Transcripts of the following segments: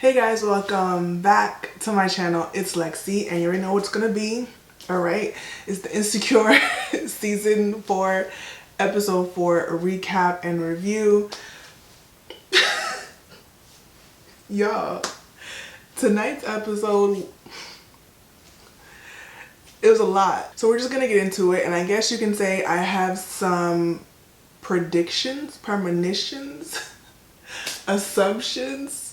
Hey guys, welcome back to my channel. It's Lexi and you already know what it's gonna be. Alright, it's the Insecure season 4 episode 4 recap and review. Y'all, tonight's episode, it was a lot, so we're just gonna get into it. And I guess you can say I have some predictions, premonitions, assumptions,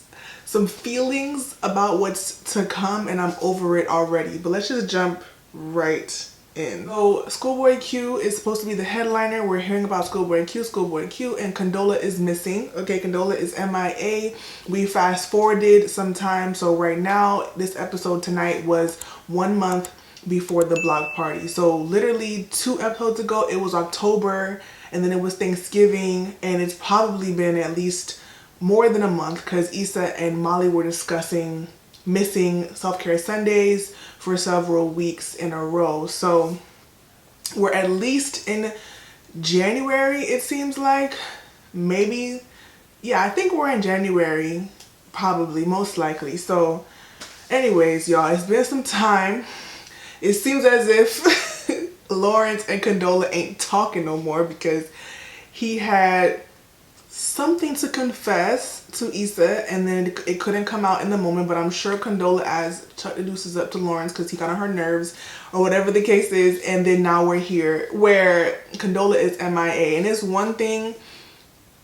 some feelings about what's to come, and I'm over it already. But let's just jump right in. So Schoolboy Q is supposed to be the headliner. We're hearing about Schoolboy Q, and Condola is missing. Okay, Condola is MIA. We fast forwarded some time, so right now this episode tonight was 1 month before the block party. So literally 2 episodes ago it was October, and then it was Thanksgiving, and it's probably been at least more than a month because Issa and Molly were discussing missing self-care Sundays for several weeks in a row. So we're at least in January, it seems like. Maybe, yeah, I think we're in January, probably, most likely. So anyways, y'all, it's been some time. It seems as if Lawrence and Condola ain't talking no more because he had something to confess to Issa, and then it couldn't come out in the moment. But I'm sure Condola as chuck the deuces up to Lawrence because he got on her nerves or whatever the case is. And then now we're here where Condola is MIA. And it's one thing,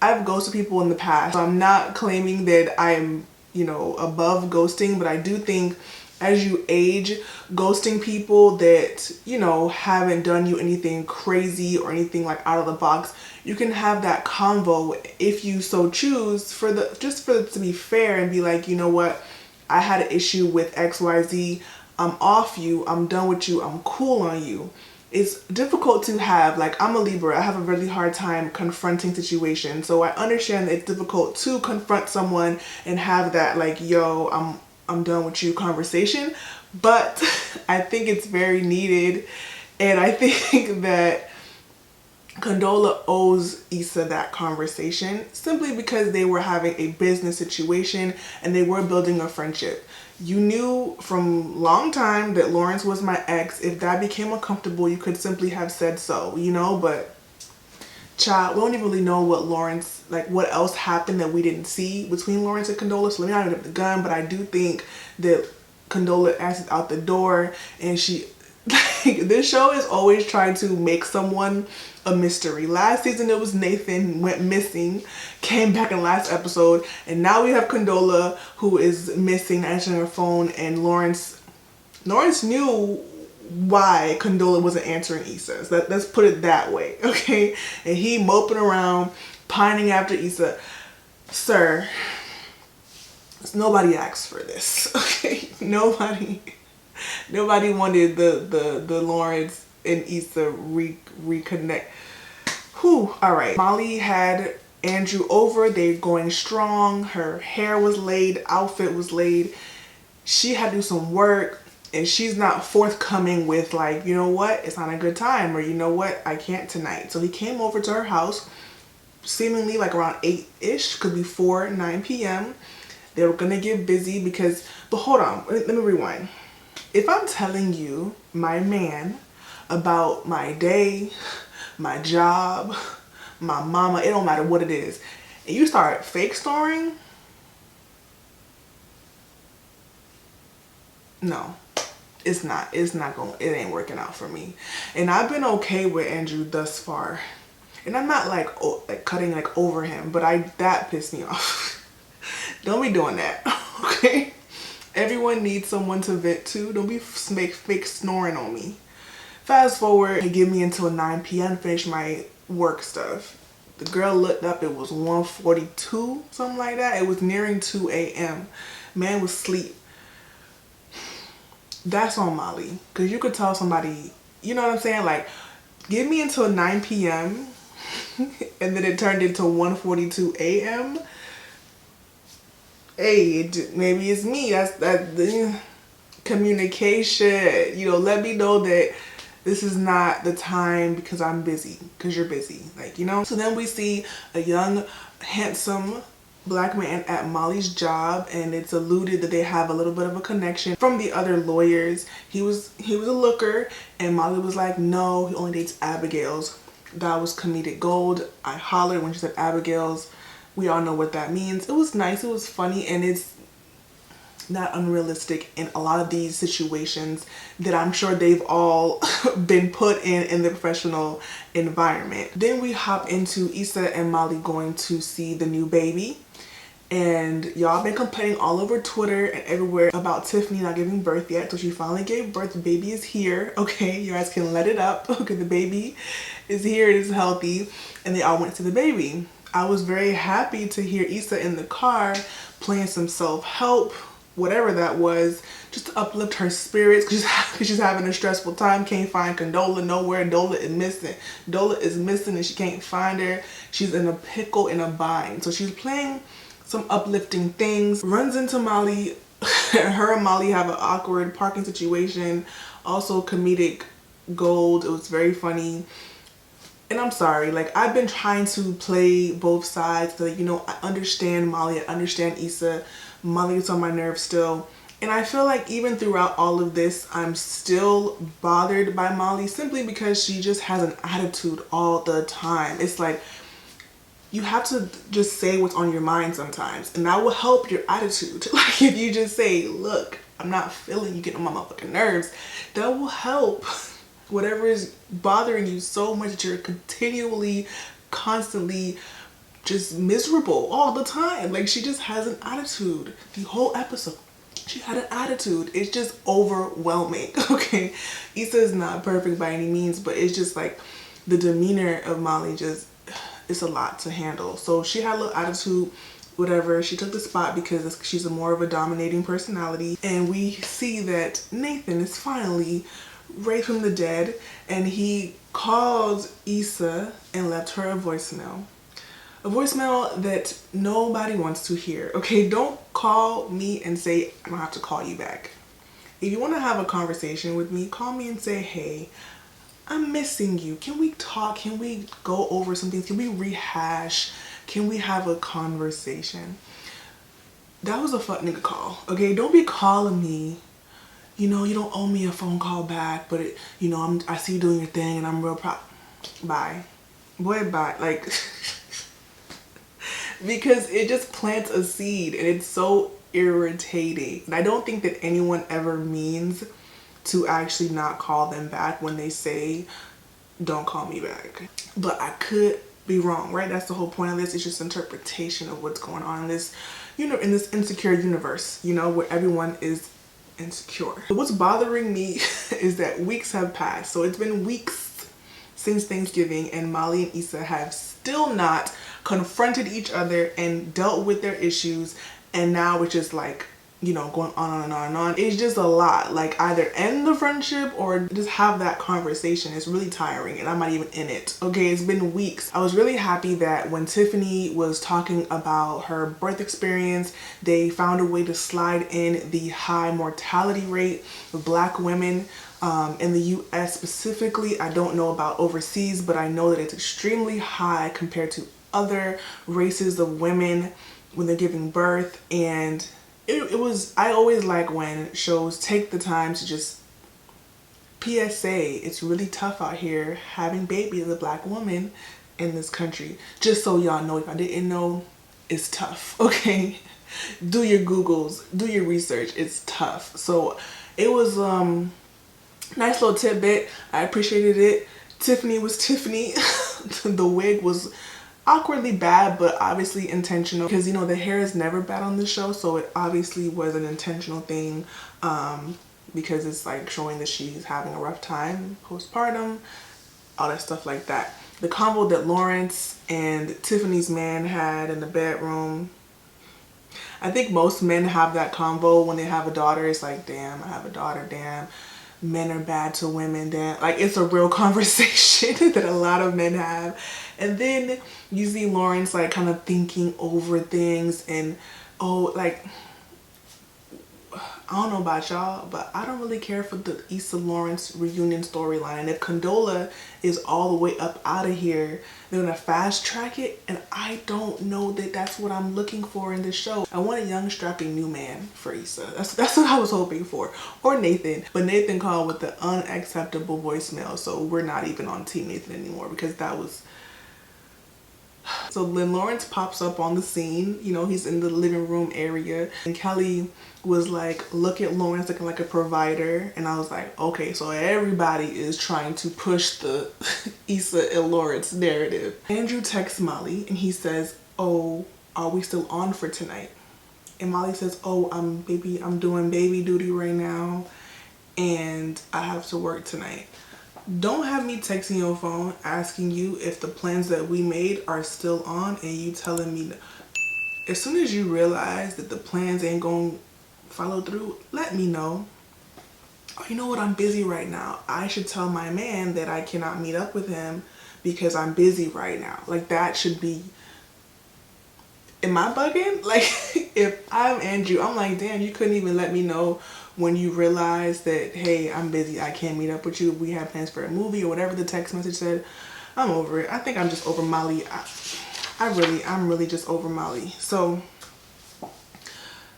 I've ghosted people in the past, so I'm not claiming that I'm, you know, above ghosting, but I do think as you age, ghosting people that, you know, haven't done you anything crazy or anything like out of the box, you can have that convo if you so choose, for it to be fair and be like, you know what, I had an issue with XYZ, I'm off you, I'm done with you, I'm cool on you. It's difficult to have, like, I'm a Libra, I have a really hard time confronting situations, so I understand that it's difficult to confront someone and have that, like, yo, I'm done with you conversation. But I think it's very needed, and I think that Condola owes Issa that conversation simply because they were having a business situation and they were building a friendship. You knew from long time that Lawrence was my ex. If that became uncomfortable, you could simply have said so, you know. But child, we don't even really know what Lawrence, like, what else happened that we didn't see between Lawrence and Condola. So let me not even have the gun, but I do think that Condola asks out the door, and she, like, this show is always trying to make someone a mystery. Last season it was Nathan, went missing, came back in last episode, and now we have Condola who is missing, answering her phone, and Lawrence knew why Condola wasn't answering Issa. So let's put it that way, okay? And he moping around, pining after Issa. Sir, nobody asked for this, okay? Nobody wanted the Lawrence and Issa reconnect. Whew, all right. Molly had Andrew over. They're going strong. Her hair was laid, outfit was laid. She had to do some work, and she's not forthcoming with, like, you know what, it's not a good time, or you know what, I can't tonight. So he came over to her house seemingly like around 8-ish, could be 9 p.m. They were gonna get busy because, but hold on, let me rewind. If I'm telling you, my man, about my day, my job, my mama, it don't matter what it is, and you start fake storing, no, it ain't working out for me. And I've been okay with Andrew thus far, and I'm not like cutting like over him, but that pissed me off. Don't be doing that, okay? Everyone needs someone to vent to. Don't be fake snoring on me. Fast forward, they give me until 9 p.m. to finish my work stuff. The girl looked up, it was 1:42, something like that. It was nearing 2 a.m. Man was asleep. That's on Molly, because you could tell somebody, you know what I'm saying, like, give me until 9 p.m. and then it turned into 1:42 a.m. Hey, maybe it's me. That's the communication. You know, let me know that this is not the time because I'm busy, because you're busy, like, you know. So then we see a young, handsome black man at Molly's job, and it's alluded that they have a little bit of a connection from the other lawyers. He was a looker, and Molly was like, no, he only dates Abigail's. That was comedic gold. I hollered when she said Abigail's. We all know what that means. It was nice, it was funny, and it's not unrealistic in a lot of these situations that I'm sure they've all been put in the professional environment. Then we hop into Issa and Molly going to see the new baby. And y'all been complaining all over Twitter and everywhere about Tiffany not giving birth yet. So she finally gave birth. The baby is here. Okay, you guys can let it up. Okay, the baby is here. It is healthy. And they all went to the baby. I was very happy to hear Issa in the car playing some self-help, whatever that was, just to uplift her spirits because she's having a stressful time. Can't find Condola nowhere. Dola is missing. Dola is missing and she can't find her. She's in a pickle, in a bind. So she's playing some uplifting things. Runs into Molly. Her and Molly have an awkward parking situation. Also comedic gold. It was very funny. And I'm sorry, like, I've been trying to play both sides. So, you know, I understand Molly, I understand Issa. Molly is on my nerves still. And I feel like even throughout all of this, I'm still bothered by Molly simply because she just has an attitude all the time. It's like, you have to just say what's on your mind sometimes, and that will help your attitude. Like, if you just say, look, I'm not feeling you, getting on my motherfucking nerves, that will help whatever is bothering you so much that you're continually, constantly just miserable all the time. Like, she just has an attitude. The whole episode, she had an attitude. It's just overwhelming. Okay, Issa is not perfect by any means, but it's just like the demeanor of Molly just, it's a lot to handle. So she had a little attitude, whatever. She took the spot because she's a more of a dominating personality. And we see that Nathan is finally raised from the dead, and he called Issa and left her a voicemail. A voicemail that nobody wants to hear. Okay, don't call me and say, I'm gonna have to call you back. If you want to have a conversation with me, call me and say, hey, I'm missing you. Can we talk? Can we go over some things? Can we rehash? Can we have a conversation? That was a fuck nigga call. Okay, don't be calling me. You know, you don't owe me a phone call back, but it, you know, I see you doing your thing and I'm real proud. Bye. Boy, bye. Like, because it just plants a seed and it's so irritating. And I don't think that anyone ever means to actually not call them back when they say, don't call me back. But I could be wrong, right? That's the whole point of this. It's just interpretation of what's going on in this, you know, in this insecure universe, you know, where everyone is insecure. What's bothering me is that weeks have passed. So it's been weeks since Thanksgiving and Molly and Issa have still not confronted each other and dealt with their issues. And now it's just like, you know, going on and on and on. It's just a lot. Like, either end the friendship or just have that conversation. It's really tiring and I'm not even in it. Okay, it's been weeks. I was really happy that when Tiffany was talking about her birth experience, they found a way to slide in the high mortality rate of Black women in the US specifically. I don't know about overseas, but I know that it's extremely high compared to other races of women when they're giving birth. And it was, I always like when shows take the time to just PSA, it's really tough out here having babies as a Black woman in this country. Just so y'all know, if I didn't know, it's tough, okay? Do your Googles, do your research, it's tough. So it was nice little tidbit. I appreciated it. Tiffany was Tiffany. The wig was awkwardly bad, but obviously intentional, because, you know, the hair is never bad on the show, so it obviously was an intentional thing, because it's like showing that she's having a rough time postpartum, all that stuff like that. The convo that Lawrence and Tiffany's man had in the bedroom, I think most men have that convo when they have a daughter. It's like, damn, I have a daughter, damn, men are bad to women, damn. Like, it's a real conversation that a lot of men have. And then you see Lawrence like kind of thinking over things and, oh, like, I don't know about y'all, but I don't really care for the Issa Lawrence reunion storyline. If Condola is all the way up out of here, they're gonna fast track it, and I don't know that that's what I'm looking for in this show. I want a young, strapping new man for Issa. That's what I was hoping for. Or Nathan. But Nathan called with the unacceptable voicemail, so we're not even on Team Nathan anymore because that was... So then Lawrence pops up on the scene, you know, he's in the living room area, and Kelly was like, look at Lawrence looking like a provider, and I was like, okay, so everybody is trying to push the Issa and Lawrence narrative. Andrew texts Molly and he says, oh, are we still on for tonight? And Molly says, oh, I'm doing baby duty right now and I have to work tonight. Don't have me texting your phone asking you if the plans that we made are still on and you telling me no. As soon as you realize that the plans ain't gonna follow through, let me know. Oh, you know what, I'm busy right now. I should tell my man that I cannot meet up with him because I'm busy right now. Like, that should be... Am I bugging? Like, if I'm Andrew, I'm like, damn, you couldn't even let me know when you realize that, hey, I'm busy, I can't meet up with you, we have plans for a movie or whatever the text message said. I'm over it. I think I'm just over Molly. I'm really just over Molly. So,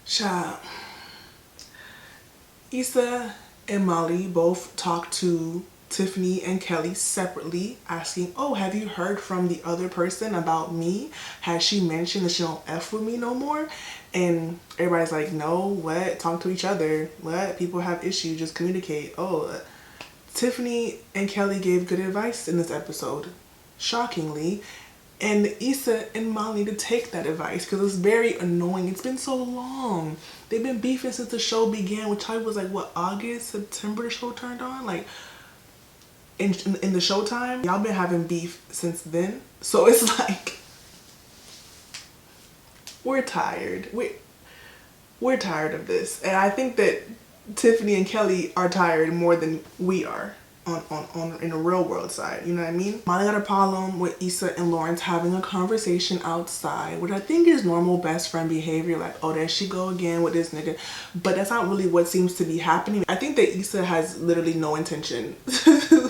child, Issa and Molly both talked to Tiffany and Kelly separately, asking, oh, have you heard from the other person about me? Has she mentioned that she don't F with me no more? And everybody's like, no, what? Talk to each other. What? People have issues, just communicate. Oh, Tiffany and Kelly gave good advice in this episode, shockingly. And Issa and Molly need to take that advice because it's very annoying. It's been so long. They've been beefing since the show began, which I was like, what, August, September the show turned on? Like, in the showtime, y'all been having beef since then. So it's like, we're tired. We're tired of this. And I think that Tiffany and Kelly are tired more than we are on in the real world side. You know what I mean? Molly got a problem with Issa and Lawrence having a conversation outside, which I think is normal best friend behavior. Like, oh, there she go again with this nigga. But that's not really what seems to be happening. I think that Issa has literally no intention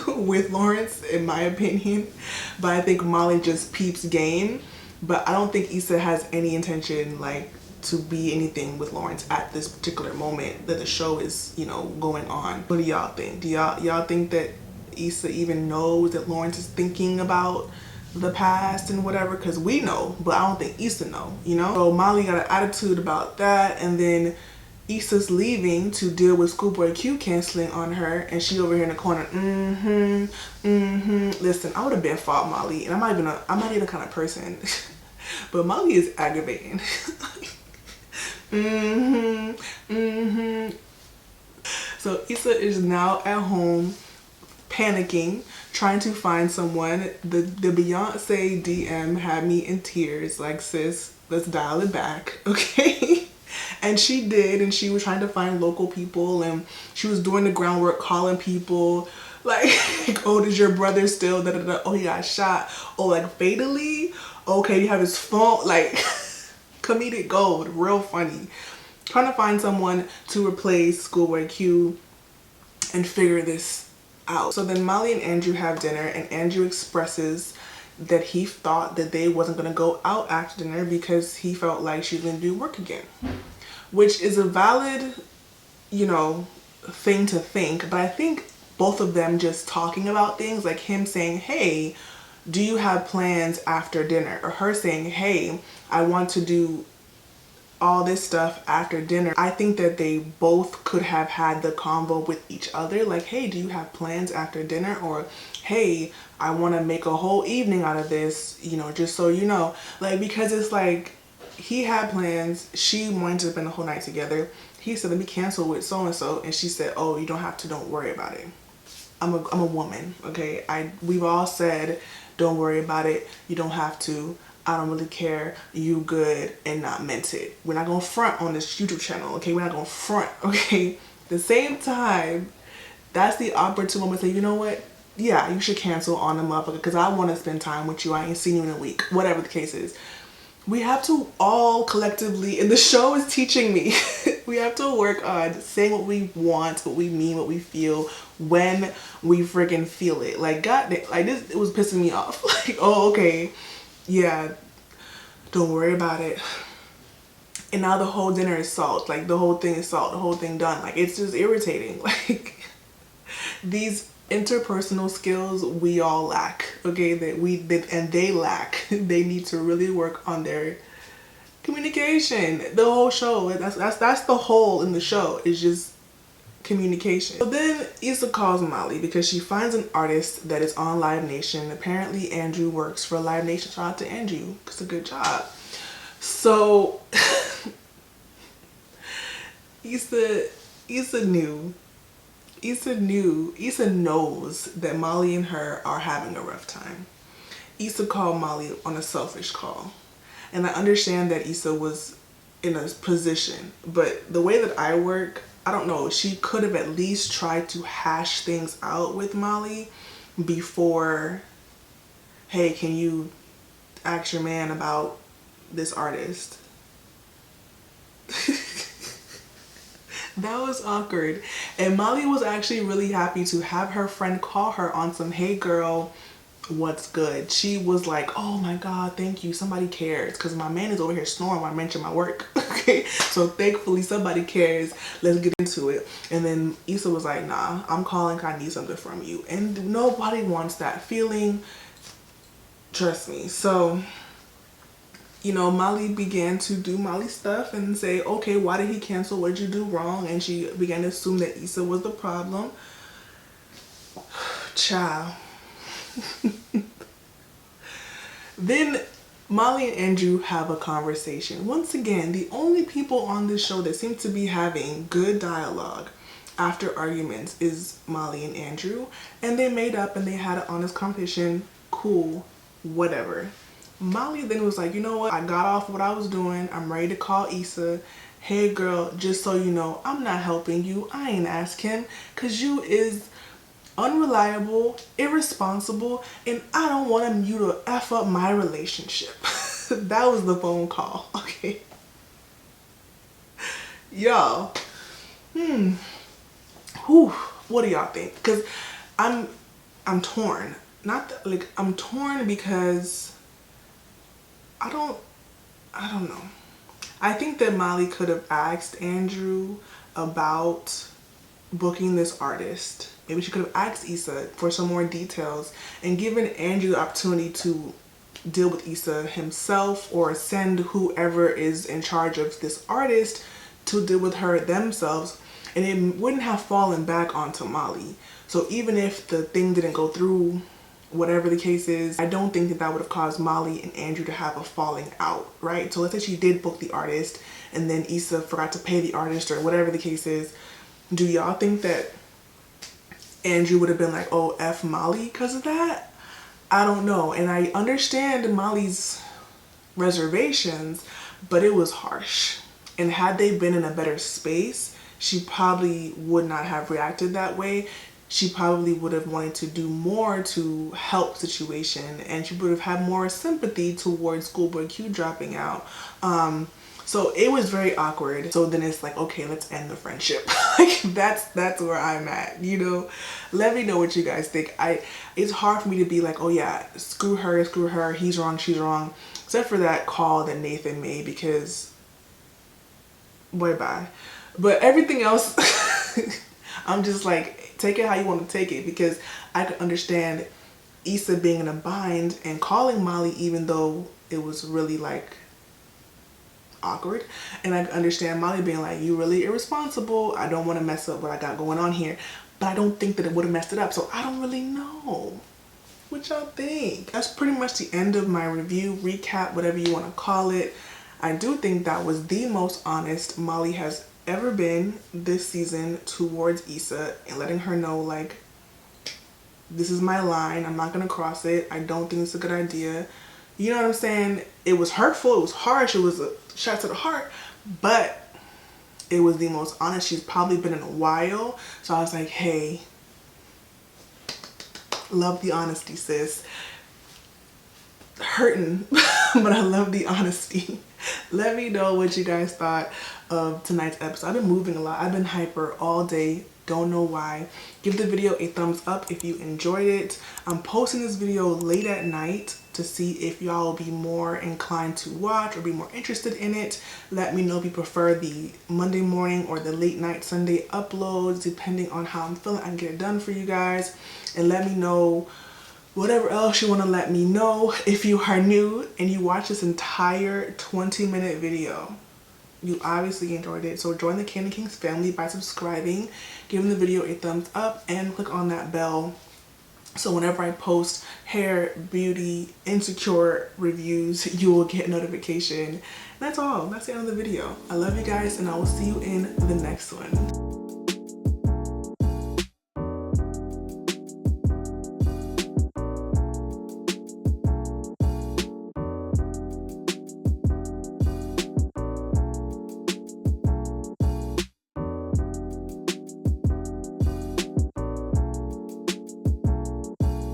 with Lawrence, in my opinion. But I think Molly just peeps game. But I don't think Issa has any intention, like, to be anything with Lawrence at this particular moment that the show is, you know, going on. What do y'all think? Do y'all think that Issa even knows that Lawrence is thinking about the past and whatever? Because we know, but I don't think Issa know, you know? So Molly got an attitude about that, and then Issa's leaving to deal with Schoolboy Q canceling on her, and she over here in the corner, Listen, I would have been fought Molly, and I'm not even the kind of person, but Molly is aggravating. So Issa is now at home panicking, trying to find someone. The Beyonce DM had me in tears, like, sis, let's dial it back, okay? And she did, and she was trying to find local people, and she was doing the groundwork, calling people like oh, did your brother still da da da? Oh, he got shot. Oh, like, fatally? Okay, you have his phone, like comedic gold, real funny. Trying to find someone to replace Schoolboy Q and figure this out. So then Molly and Andrew have dinner, and Andrew expresses that he thought that they wasn't gonna go out after dinner because he felt like she was gonna do work again, which is a valid, you know, thing to think. But I think both of them just talking about things, like him saying, hey, do you have plans after dinner? Or her saying, hey, I want to do all this stuff after dinner. I think that they both could have had the convo with each other, like, hey, do you have plans after dinner? Or, hey, I want to make a whole evening out of this, you know, just so you know. Like, because it's like, he had plans, she wanted to spend the whole night together. He said, let me cancel with so-and-so, and she said, oh, you don't have to, don't worry about it. I'm a woman, okay? We've all said, don't worry about it, you don't have to, I don't really care, you good, and not meant it. We're not gonna front on this YouTube channel, okay? We're not gonna front, okay? At the same time, that's the opportune moment to say, you know what? Yeah, you should cancel on the motherfucker because I want to spend time with you. I ain't seen you in a week, whatever the case is. we have to all collectively, and the show is teaching me, we have to work on saying what we want, what we mean, what we feel when we freaking feel it. Like, God, like this, it was pissing me off. Like, oh, okay, yeah, don't worry about it. And now the whole dinner is salt. Like, the whole thing is salt, the whole thing done. Like, it's just irritating. Like, these interpersonal skills we all lack, okay, and they lack. They need to really work on their communication. The whole show, that's the whole in the show, is just communication. So then Issa calls Molly because she finds an artist that is on Live Nation. Apparently Andrew works for Live Nation. Shout out to Andrew, it's a good job. So Issa knows that Molly and her are having a rough time. Issa called Molly on a selfish call. And I understand that Issa was in a position, but the way that I work, I don't know, she could have at least tried to hash things out with Molly before, hey, can you ask your man about this artist? That was awkward. And Molly was actually really happy to have her friend call her on some, hey girl, what's good? She was like, oh my God, thank you, somebody cares, because my man is over here snoring when I mention my work. Okay, so thankfully somebody cares, let's get into it. And then Issa was like, nah, I'm calling, I need something from you. And nobody wants that feeling, trust me. So, you know, Molly began to do Molly stuff and say, okay, why did he cancel? What did you do wrong? And she began to assume that Issa was the problem. Child. Then Molly and Andrew have a conversation. Once again, the only people on this show that seem to be having good dialogue after arguments is Molly and Andrew. And they made up and they had an honest conversation. Cool, whatever. Molly then was like, you know what? I got off what I was doing. I'm ready to call Issa. Hey girl, just so you know, I'm not helping you. I ain't ask him because you is unreliable, irresponsible, and I don't want you to F up my relationship. That was the phone call, okay? Y'all, what do y'all think? Because I'm torn. I'm torn because I don't know. I think that Molly could have asked Andrew about booking this artist. Maybe she could have asked Issa for some more details and given Andrew the opportunity to deal with Issa himself, or send whoever is in charge of this artist to deal with her themselves, and it wouldn't have fallen back onto Molly. So even if the thing didn't go through, whatever the case is, I don't think that that would have caused Molly and Andrew to have a falling out, right? So let's say she did book the artist and then Issa forgot to pay the artist or whatever the case is. Do y'all think that Andrew would have been like, oh, F Molly because of that? I don't know. And I understand Molly's reservations, but it was harsh. And had they been in a better space, she probably would not have reacted that way. She probably would have wanted to do more to help the situation, and she would have had more sympathy towards Schoolboy Q dropping out. So it was very awkward. So then it's like, okay, let's end the friendship. Like that's where I'm at, you know? Let me know what you guys think. It's hard for me to be like, oh yeah, screw her, he's wrong, she's wrong. Except for that call that Nathan made, because boy, bye. But everything else, I'm just like, take it how you want to take it, because I could understand Issa being in a bind and calling Molly even though it was really like awkward, and I understand Molly being like, you really irresponsible, I don't want to mess up what I got going on here. But I don't think that it would have messed it up, so I don't really know what y'all think. That's pretty much the end of my review, recap, whatever you want to call it. I do think that was the most honest Molly has ever been this season towards Issa, and letting her know, like, this is my line, I'm not gonna cross it, I don't think it's a good idea. You know what I'm saying? It was hurtful, it was harsh, it was a shot to the heart, but it was the most honest she's probably been in a while. So I was like, hey, love the honesty, sis. Hurting, but I love the honesty. Let me know what you guys thought of tonight's episode. I've been moving a lot. I've been hyper all day. Don't know why. Give the video a thumbs up if you enjoyed it. I'm posting this video late at night to see if y'all will be more inclined to watch or be more interested in it. Let me know if you prefer the Monday morning or the late night Sunday uploads, depending on how I'm feeling. I can get it done for you guys. And let me know whatever else you want to let me know. If you are new and you watch this entire 20-minute video, you obviously enjoyed it. So join the KandidKinks family by subscribing, giving the video a thumbs up, and click on that bell so whenever I post hair, beauty, insecure reviews, you will get notification. That's all. That's the end of the video. I love you guys, and I will see you in the next one.